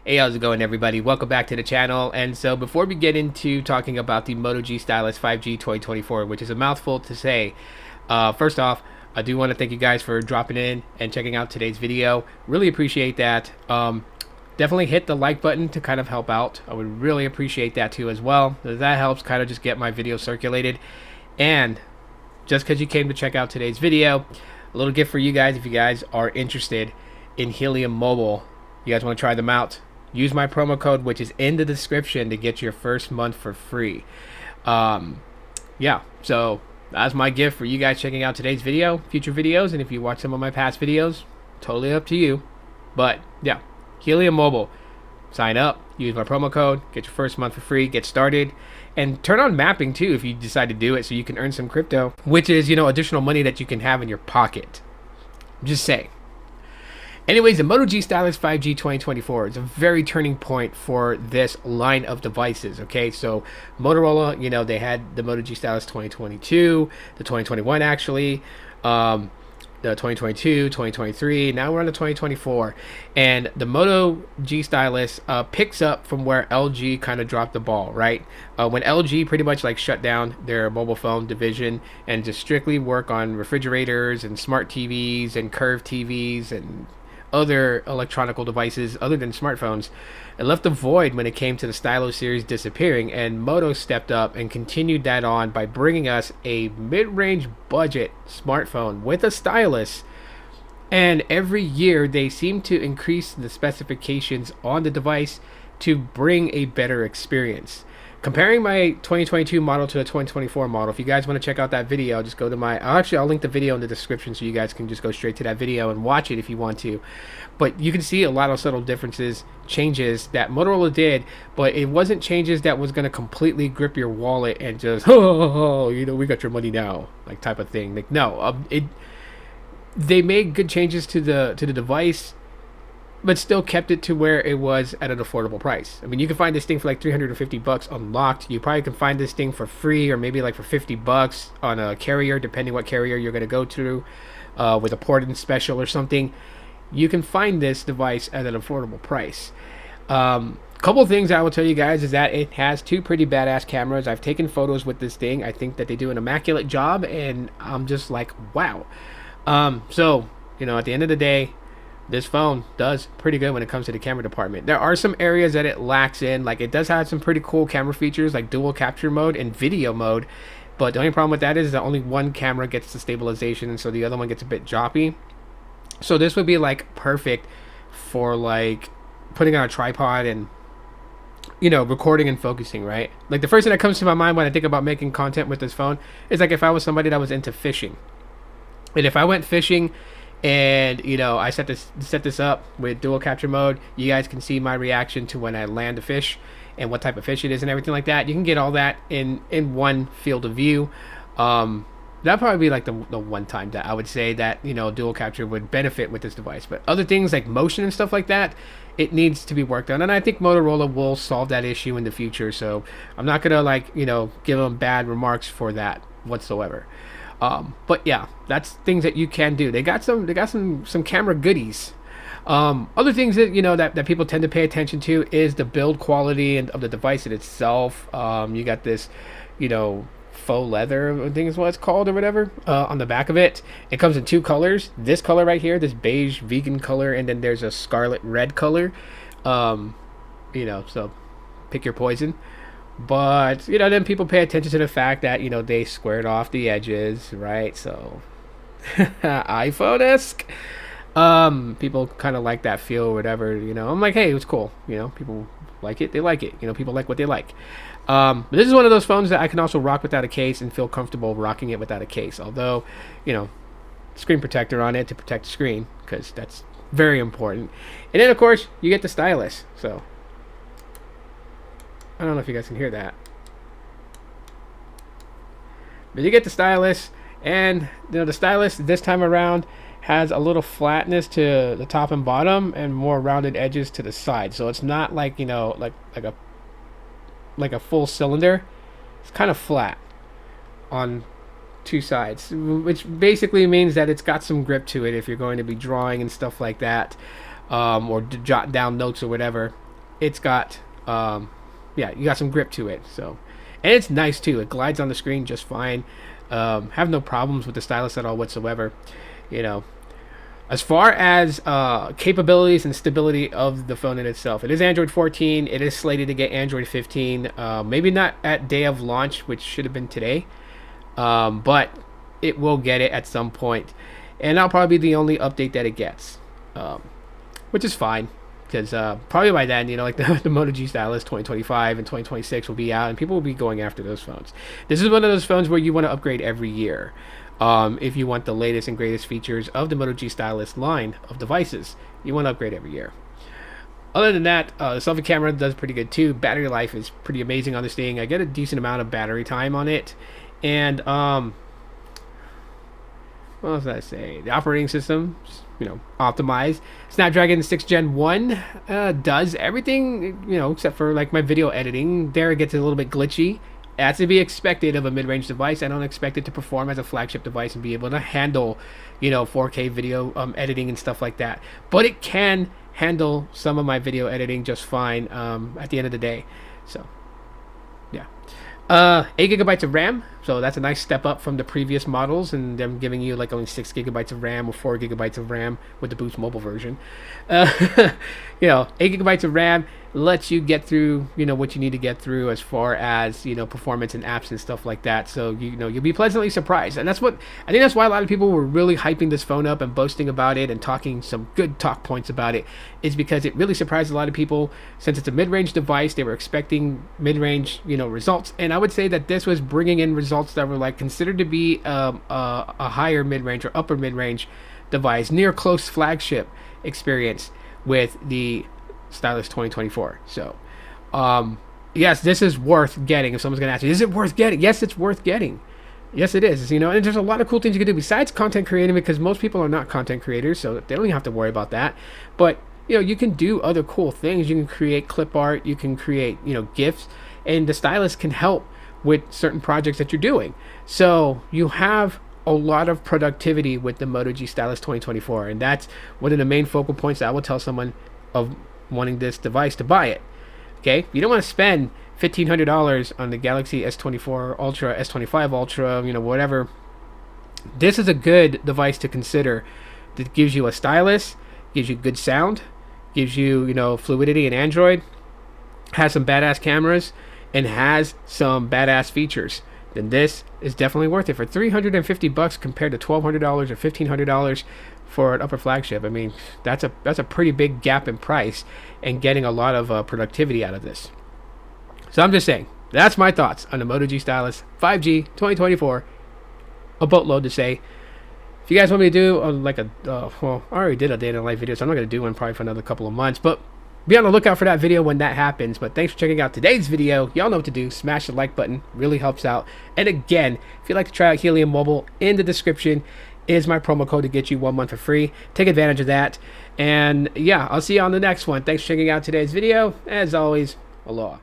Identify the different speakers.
Speaker 1: Hey, how's it going, everybody? Welcome back to the channel. And so before we get into talking about the Moto G Stylus 5G 2024, which is a mouthful to say, first off, I do want to thank you guys for dropping in and checking out today's video. Really appreciate that. Definitely hit the like button to kind of help out. I would really appreciate that too as well. That helps kind of just get my video circulated. And just because you came to check out today's video, a little gift for you guys if you guys are interested in Helium Mobile. You guys want to try them out? Use my promo code, which is in the description, to get your first month for free. Yeah, so that's my gift for you guys checking out today's video, future videos, and if you watch some of my past videos, totally up to you. But yeah, Helium Mobile, sign up, use my promo code, get your first month for free, get started, and turn on mapping too if you decide to do it, so you can earn some crypto, which is, you know, additional money that you can have in your pocket. Just saying. Anyways, the Moto G Stylus 5G 2024 is a very turning point for this line of devices. Okay, so Motorola, you know, they had the Moto G Stylus 2022, the 2021 actually, the 2022, 2023. Now we're on the 2024, and the Moto G Stylus picks up from where LG kind of dropped the ball, right? When LG pretty much like shut down their mobile phone division and just strictly work on refrigerators and smart TVs and curved TVs and other electronical devices other than smartphones, it left a void when it came to the Stylus series disappearing, and Moto stepped up and continued that on by bringing us a mid-range budget smartphone with a stylus. And every year they seem to increase the specifications on the device to bring a better experience. Comparing my 2022 model to a 2024 model, if you guys want to check out that video, just go to my, I'll link the video in the description so you guys can just go straight to that video and watch it if you want to. But you can see a lot of subtle differences, changes that Motorola did, but it wasn't changes that was going to completely grip your wallet and just, oh, you know, we got your money now, like type of thing. Like, no, they made good changes to the device, but still kept it to where it was at an affordable price. I mean, you can find this thing for like 350 bucks unlocked. You probably can find this thing for free or maybe like for 50 bucks on a carrier, depending what carrier you're going to go to, with a port-in special or something. You can find this device at an affordable price. Couple things I will tell you guys is that it has two pretty badass cameras. I've taken photos with this thing. I think that they do an immaculate job, and I'm just like, wow. So, you know, at the end of the day, this phone does pretty good when it comes to the camera department. There are some areas that it lacks in, like it does have some pretty cool camera features like dual capture mode and video mode, but the only problem with that is that only one camera gets the stabilization, and so the other one gets a bit choppy. So this would be like perfect for like putting on a tripod and, you know, recording and focusing, right? Like the first thing that comes to my mind when I think about making content with this phone is like if I was somebody that was into fishing, and if I went fishing and, you know, I set this up with dual capture mode, you guys can see my reaction to when I land a fish and what type of fish it is and everything like that. You can get all that in one field of view. That'd probably be like the one time that I would say that, you know, dual capture would benefit with this device. But other things like motion and stuff like that, it needs to be worked on, and I think Motorola will solve that issue in the future. So I'm not gonna, like, you know, give them bad remarks for that whatsoever. But yeah, that's things that you can do. They got some camera goodies. Other things that, you know, that people tend to pay attention to is the build quality and of the device in itself. You got this, you know, faux leather, I think is what it's called or whatever, on the back of it. It comes in two colors. This color right here, this beige vegan color, and then there's a scarlet red color. You know, so pick your poison. But, you know, then people pay attention to the fact that, you know, they squared off the edges, right? So iPhone-esque. People kind of like that feel or whatever, you know. I'm like, hey, it was cool, you know. People like it, they like it, you know. People like what they like. But this is one of those phones that I can also rock without a case and feel comfortable rocking it without a case, although, you know, screen protector on it to protect the screen, because that's very important. And then of course you get the stylus. So I don't know if you guys can hear that, but you get the stylus, and, you know, the stylus this time around has a little flatness to the top and bottom and more rounded edges to the side. So it's not like, you know, like a full cylinder. It's kind of flat on two sides, which basically means that it's got some grip to it if you're going to be drawing and stuff like that, or jot down notes or whatever. it's got yeah, you got some grip to it. So, and it's nice too. It glides on the screen just fine. Have no problems with the stylus at all whatsoever. You know, as far as capabilities and stability of the phone in itself, it is Android 14. It is slated to get Android 15. Maybe not at day of launch, which should have been today, but it will get it at some point, and that'll probably be the only update that it gets, which is fine, because probably by then, you know, like the Moto G Stylus 2025 and 2026 will be out, and people will be going after those phones. This is one of those phones where you want to upgrade every year. If you want the latest and greatest features of the Moto G Stylus line of devices, you want to upgrade every year. Other than that, the selfie camera does pretty good too. Battery life is pretty amazing on this thing. I get a decent amount of battery time on it. And what else did I say? The operating system, you know, optimized. Snapdragon 6 Gen 1 does everything, you know, except for like my video editing. There it gets a little bit glitchy. That's to be expected of a mid-range device. I don't expect it to perform as a flagship device and be able to handle, you know, 4K video editing and stuff like that. But it can handle some of my video editing just fine at the end of the day. So, yeah. 8 gigabytes of RAM, so that's a nice step up from the previous models, and them giving you like only 6 gigabytes of RAM or 4 gigabytes of RAM with the Boost Mobile version. You know, 8 gigabytes of RAM lets you get through, you know, what you need to get through as far as, you know, performance and apps and stuff like that. So, you know, you'll be pleasantly surprised. And that's what I think, that's why a lot of people were really hyping this phone up and boasting about it and talking some good talk points about it, is because it really surprised a lot of people. Since it's a mid-range device, they were expecting mid-range, you know, results, and I would say that this was bringing in results that were like considered to be a higher mid-range or upper mid-range device, near close flagship experience with the Stylus 2024. So, yes, this is worth getting. If someone's gonna ask me, is it worth getting? Yes, it's worth getting. Yes, it is. You know, and there's a lot of cool things you can do besides content creating, because most people are not content creators, so they don't even have to worry about that. But, you know, you can do other cool things. You can create clip art. You can create, you know, GIFs, and the stylus can help with certain projects that you're doing. So you have a lot of productivity with the Moto G Stylus 2024, and that's one of the main focal points that I will tell someone of wanting this device to buy it. Okay, you don't want to spend $1,500 on the Galaxy S24 Ultra, S25 Ultra, you know, whatever. This is a good device to consider. That gives you a stylus, gives you good sound, gives you, you know, fluidity in Android, has some badass cameras, and has some badass features. Then this is definitely worth it for $350 compared to $1,200 or $1,500 for an upper flagship. I mean, that's a pretty big gap in price, and getting a lot of productivity out of this. So I'm just saying, that's my thoughts on the Moto G Stylus 5G 2024. A boatload to say. If you guys want me to do like a well, I already did a day in the life video, so I'm not going to do one probably for another couple of months, but be on the lookout for that video when that happens. But thanks for checking out today's video. Y'all know what to do. Smash the like button. Really helps out. And again, if you'd like to try out Helium Mobile, in the description is my promo code to get you 1 month for free. Take advantage of that. And yeah, I'll see you on the next one. Thanks for checking out today's video. As always, aloha.